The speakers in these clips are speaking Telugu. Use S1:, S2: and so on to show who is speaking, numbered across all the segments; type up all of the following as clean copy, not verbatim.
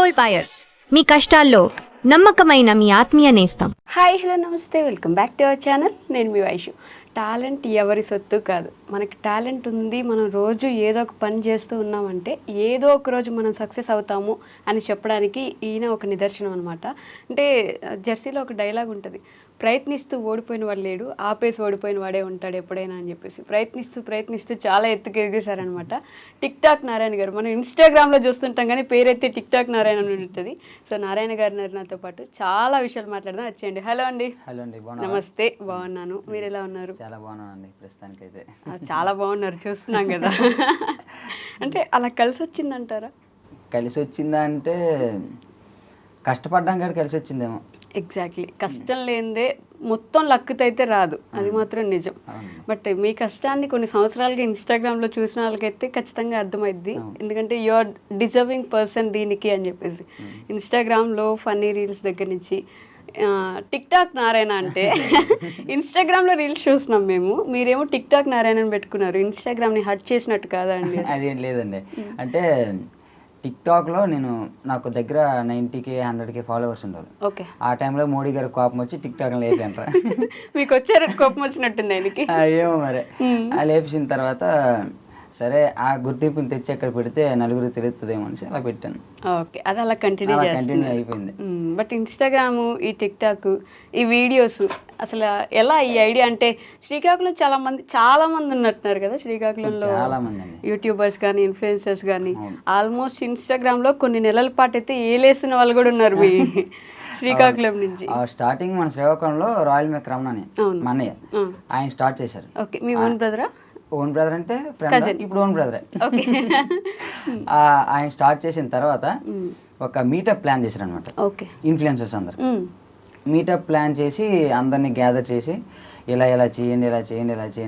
S1: గోల్డ్ బయర్స్ మీ కష్టాల్లో నమ్మకమైన మీ ఆత్మీయ నేస్తం.
S2: హాయ్ హలో నమస్తే, welcome back to our channel. నేను మీ వైషు. టాలెంట్ ఎవరి సొత్తు కాదు. మనకి టాలెంట్ ఉంది, మనం రోజు ఏదో ఒక పని చేస్తూ ఉన్నామంటే ఏదో ఒక రోజు మనం సక్సెస్ అవుతాము అని చెప్పడానికి ఈయన ఒక నిదర్శనం అనమాట. అంటే జెర్సీలో ఒక డైలాగ్ ఉంటుంది, ప్రయత్నిస్తూ ఓడిపోయిన వాడు లేడు, ఆపేసి ఓడిపోయిన వాడే ఉంటాడు ఎప్పుడైనా అని చెప్పేసి. ప్రయత్నిస్తూ చాలా ఎత్తుకు ఎదిగేశారనమాట టిక్ టాక్ నారాయణ గారు. మనం ఇన్స్టాగ్రామ్లో చూస్తుంటాం కానీ పేరైతే టిక్ టాక్ నారాయణ అని ఉంటుంది. సో నారాయణ గారు నాతో పాటు చాలా విషయాలు మాట్లాడదాం, వచ్చేయండి. హలో అండి.
S3: హలో అండి,
S2: నమస్తే. బాగున్నాను, మీరు ఎలా ఉన్నారు?
S3: చాలా బాగున్నానండి ప్రస్తుతానికి అయితే.
S2: చాలా బాగున్నారు, చూస్తున్నాం కదా. అంటే అలా కలిసి వచ్చిందంటారా?
S3: కలిసి వచ్చిందా అంటే కష్టపడ్డాం కానీ కలిసి వచ్చిందేమో.
S2: ఎగ్జాక్ట్లీ, కష్టం లేనిదే మొత్తం లక్కుతో అయితే రాదు, అది మాత్రం నిజం. బట్ మీ కష్టాన్ని కొన్ని సంవత్సరాలుగా ఇన్స్టాగ్రామ్లో చూసిన వాళ్ళకైతే ఖచ్చితంగా అర్థమైద్ది, ఎందుకంటే యు ఆర్ డిజర్వింగ్ పర్సన్ దీనికి అని చెప్పేసి. ఇన్స్టాగ్రామ్లో ఫన్నీ రీల్స్ దగ్గర నుంచి టిక్ టాక్ నారాయణ అంటే ఇన్స్టాగ్రామ్లో రీల్స్ చూస్తున్నాం మేము, మీరేమో టిక్ టాక్ నారాయణ పెట్టుకున్నారు. ఇన్స్టాగ్రామ్ని హర్ట్ చేసినట్టు కాదా అండి?
S3: అదేం లేదండి, అంటే టిక్ టాక్లో నాకు దగ్గర 90K 100K ఫాలోవర్స్ ఉండేవాళ్ళు.
S2: ఓకే.
S3: ఆ టైంలో మోడీ గారి కోపం వచ్చి టిక్ టాక్ లేపంటారా.
S2: మీకు వచ్చారు కోపం వచ్చినట్టుంది ఆయనకి.
S3: ఏమో మరి. ఆ లేపిన తర్వాత సరే ఆ గుర్తింపుని తెచ్చి అక్కడ పెడితే నలుగురు తెలుస్తుందేమో అని అలా పెట్టాను.
S2: ఓకే, అది అలా కంటిన్యూ
S3: అయిపోయింది.
S2: బట్ ఇన్స్టాగ్రామ్, ఈ టిక్ టాక్, ఈ వీడియోస్ అసలు ఎలా ఈ ఐడియా? అంటే శ్రీకాకుళం చాలా మంది ఉన్నట్టున్నారు కదా శ్రీకాకుళంలో,
S3: చాలా మంది
S2: యూట్యూబర్స్ కానీ ఇన్ఫ్లుయెన్సర్స్ కానీ. ఆల్మోస్ట్ ఇన్స్టాగ్రామ్ లో కొన్ని నెలల పాటు అయితే ఏలేసిన వాళ్ళు కూడా ఉన్నారు మీ శ్రీకాకుళం నుంచి.
S3: స్టార్టింగ్ మన శ్రీకాకుళంలో రాయల్ మేక్ రమణ అని మా అన్నయ్య ఆయన స్టార్ట్ చేశారు.
S2: ఓకే, మీ ఓన్ బ్రదరా?
S3: ఓన్ బ్రదర్ అంటే ఫ్రెండ్, ఇప్పుడు ఓన్ బ్రదరే. ఆయన స్టార్ట్ చేసిన తర్వాత ఒక మీటప్ ప్లాన్ చేశారు అనమాట. ఇన్ఫ్లుయెన్సర్స్ అందరు మీటప్ ప్లాన్ చేసి అందరినీ గ్యాదర్ చేసి ఇలా ఇలా చేయండి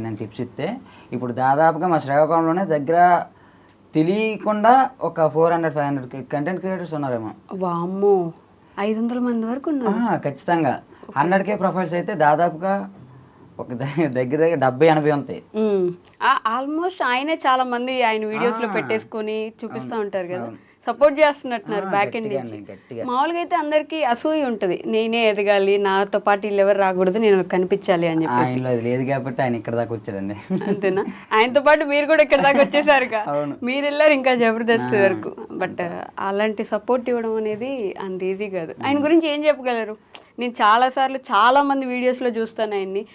S3: అని టిప్స్ ఇస్తే ఇప్పుడు దాదాపుగా మా శ్రీకాకుళంలోనే దగ్గర తెలియకుండా ఒక 400-500 కంటెంట్ క్రియేటర్స్ ఉన్నారేమో.
S2: వామ్మో, 500 మంది వరకు ఉన్నారు.
S3: ఖచ్చితంగా 100K ప్రొఫైల్స్ అయితే దాదాపుగా ఒక దగ్గర 70-80 ఉంటాయి.
S2: ఆల్మోస్ట్ ఆయనే చాలా మంది ఆయన వీడియోస్ లో పెట్టేసుకొని చూపిస్తూ ఉంటారు కదా, సపోర్ట్ చేస్తున్నట్టున్నారు బ్యాక్ ఎండ్ నుంచి. మామూలుగా అయితే అందరికి అసూయ ఉంటది, నేనే ఎదగాలి, నాతో పాటు వీళ్ళు ఎవరు రాకూడదు, నేను కనిపించాలి అని చెప్పి.
S3: ఆయనలో అది లేదు కాబట్టి ఆయన ఇక్కడ దాకా వచ్చాడండి.
S2: అంతేనా? ఆయనతో పాటు మీరు కూడా ఇక్కడ దాకా వచ్చేసారు, మీరు వెళ్ళారు ఇంకా జబర్దస్త్ వరకు. బట్ అలాంటి సపోర్ట్ ఇవ్వడం అనేది అంత ఈజీ కాదు. ఆయన గురించి ఏం చెప్పగలరు? నేను చాలా మంది వీడియోస్లో చూస్తాను ఆయన్ని.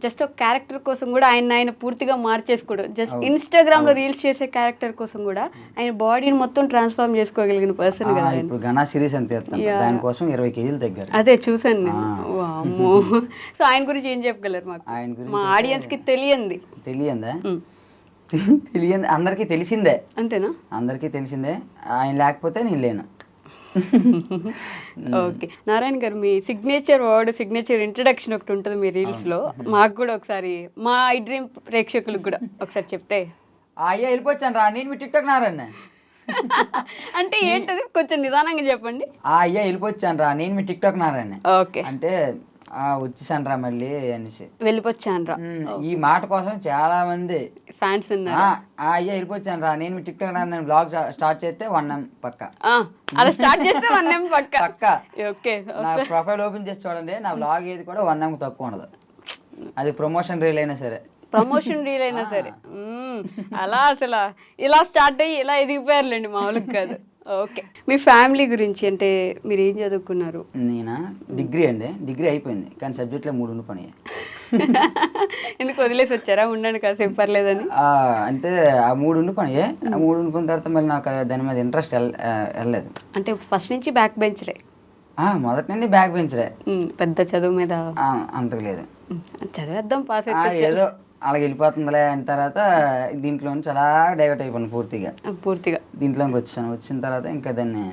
S2: జస్ట్ ఒక క్యారెక్టర్ కోసం కూడా ఆయన పూర్తిగా మార్చేసుకోవడం, జస్ట్ ఇన్స్టాగ్రామ్ లో రీల్స్ చేసే క్యారెక్టర్ కోసం కూడా ఆయన బాడీని మొత్తం ట్రాన్స్ఫార్మ్ చేసుకోగలిగిన పర్సన్ కదా.
S3: ఇప్పుడు గనా సిరీస్ అంతే, దానికోసం 20 kg తగ్గారు.
S2: అదే చూసాను నేను. వామ్మో. సో ఆయన గురించి ఏం చెప్పగలరు మాకు? ఆయన గురించి మా ఆడియన్స్ కి తెలియందా?
S3: తెలియంది అందరికీ తెలిసిందే.
S2: అంతేనా?
S3: అందరికీ తెలిసిందే. ఆయన లేకపోతే నేను లేను.
S2: ఓకే నారాయణ గారు, మీ సిగ్నేచర్ ఇంట్రడక్షన్ ఒకటి ఉంటుంది మీ రీల్స్ లో, మాకు కూడా ఒకసారి, మా ఐ డ్రీమ్ ప్రేక్షకులకు కూడా ఒకసారి చెప్తే.
S3: అయ్యా వెళ్ళిపోవచ్చాను రా, నేను మీ టిక్ టాక్ నారాయణ.
S2: అంటే ఏంటది, కొంచెం నిదానంగా చెప్పండి.
S3: అయ్యా వెళ్ళిపోవచ్చాను రా, నేను మీ టిక్ టాక్ నారాయణ.
S2: ఓకే,
S3: అంటే వచ్చేసాను రా మళ్ళీ అనేసి,
S2: వెళ్ళిపోచ్చాను రా.
S3: ఈ మాట కోసం చాలా మంది
S2: ఫ్యాన్స్ ఉన్నారు.
S3: అయ్యా వెళ్ళిపోవచ్చాను రా, నేను టిక్ టాక్ నేను బ్లాగ్ స్టార్ట్ చేస్తే 1M పక్క.
S2: అలా స్టార్ట్ చేస్తే 1M పక్క. ఓకే,
S3: నా ప్రొఫైల్ ఓపెన్ చేసి చూడండి, నా బ్లాగ్ ఏది కూడా 1M తక్కువ ఉండదు. అది ప్రమోషన్ రీల్ అయినా సరే.
S2: అలా అసలు ఇలా స్టార్ట్ అయ్యి ఇలా ఎదిగిపోయారులేండి, మామూలుగా కాదు. ఓకే, మీ ఫ్యామిలీ గురించి అంటే మీరు ఏం చదువుకున్నారు?
S3: నేనా డిగ్రీ అండి, డిగ్రీ అయిపోయింది కానీ సబ్జెక్ట్లో 3 ఉండిపోయినాయి.
S2: ఎందుకు వదిలేసి వచ్చారా? ఉండండి కాసేపు పర్లేదని.
S3: అంటే ఆ 3 ఉండిపోయినాయి. ఆ 3 ఉండిపోయిన తర్వాత మళ్ళీ నాకు దాని మీద ఇంట్రెస్ట్ వెళ్ళలేదు.
S2: అంటే ఫస్ట్ నుంచి బ్యాక్ బెంచరే?
S3: మొదటి నుండి బ్యాక్ బెంచరే.
S2: పెద్ద చదువు మీద
S3: అంతకు లేదు,
S2: చదివేద్దాం పాస్
S3: ఏదో అలాగ వెళ్ళిపోతుందిలే అయిన తర్వాత దీంట్లో నుంచి అలా డైవర్ట్ అయిపోయాను పూర్తిగా దీంట్లోకి వచ్చిన తర్వాత ఇంకా దాన్ని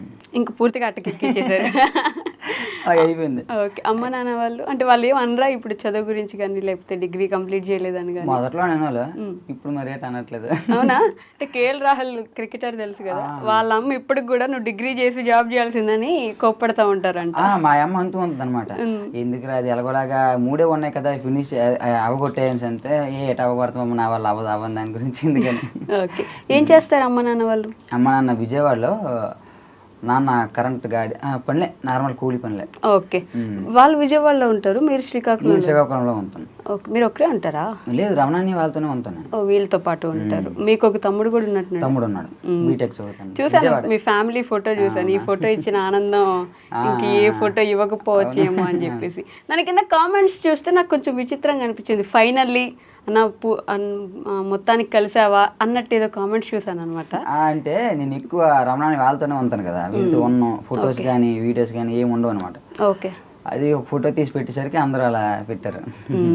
S2: పూర్తిగా అట్టకెక్కించేసారు.
S3: అయిపోయింది.
S2: ఓకే, అమ్మ నాన్న వాళ్ళు అంటే వాళ్ళు ఏం అనరా ఇప్పుడు చదువు గురించి కానీ, లేకపోతే డిగ్రీ కంప్లీట్ చేయలేదని కానీ?
S3: మొదట్లో అనేవాళ్ళు, ఇప్పుడు మరి రేట్ అనట్లేదు.
S2: అవునా? అంటే కేఎల్ రాహుల్ క్రికెటర్ తెలుసు కదా, వాళ్ళ అమ్మ ఇప్పటికి కూడా నువ్వు డిగ్రీ చేసి జాబ్ చేయాల్సిందని కోప్పడతా ఉంటారంట.
S3: మా అమ్మ అంటూ ఉంటుంది అనమాట, ఎందుకు అది ఎలాగోలాగా 3 ఉన్నాయి కదా ఫినిష్ అవగొట్టేయన్స్ అంటే ఏట అవగొడతామమ్మ, నా వాళ్ళు అవ్వదు దాని గురించి ఎందుకని.
S2: ఓకే, ఏం చేస్తారు అమ్మ నాన్న వాళ్ళు?
S3: అమ్మ నాన్న విజయవాడలో నాన్న కరెంట్ గాడి పనిలే, నార్మల్ కూలి పనిలే.
S2: ఓకే, వాళ్ళు విజయవాడలో ఉంటారు, మీరు శ్రీకాకుళం.
S3: నేను శ్రీకాకుళంలో ఉంటాను.
S2: ఓకే, మీరు ఒక్కరే ఉంటారా?
S3: లేదు, రమణాన్ని వాళ్ళతోనే ఉంటాను.
S2: ఓ, వీళ్ళతో పాటు ఉంటారు. మీకు ఒక తమ్ముడు కూడా ఉన్నట్టున్నాడు.
S3: తమ్ముడు ఉన్నాడు, బీటెక్ చదువుతాను.
S2: చూసాను మీ ఫ్యామిలీ ఫోటో చూసాను. ఈ ఫోటో ఇచ్చిన ఆనందం ఇంక ఏ ఫోటో ఇవ్వకపోవచ్చేమో అని చెప్పేసి. దాని కింద కామెంట్స్ చూస్తే నాకు కొంచెం విచిత్రంగా అనిపించింది. ఫైనల్లీ మొత్తానికి కలిసావా అన్నట్టు ఏదో కామెంట్స్ చూసాను అనమాట.
S3: అంటే నేను ఎక్కువ రమణాన్ని వాళ్ళతోనే ఉంటాను కదా, వీళ్ళతో ఉన్న ఫొటోస్ కానీ వీడియోస్ కానీ ఏమి ఉండవు అనమాట.
S2: ఓకే,
S3: అది ఒక ఫోటో తీసి పెట్టేసరికి అందరూ అలా పెట్టారు.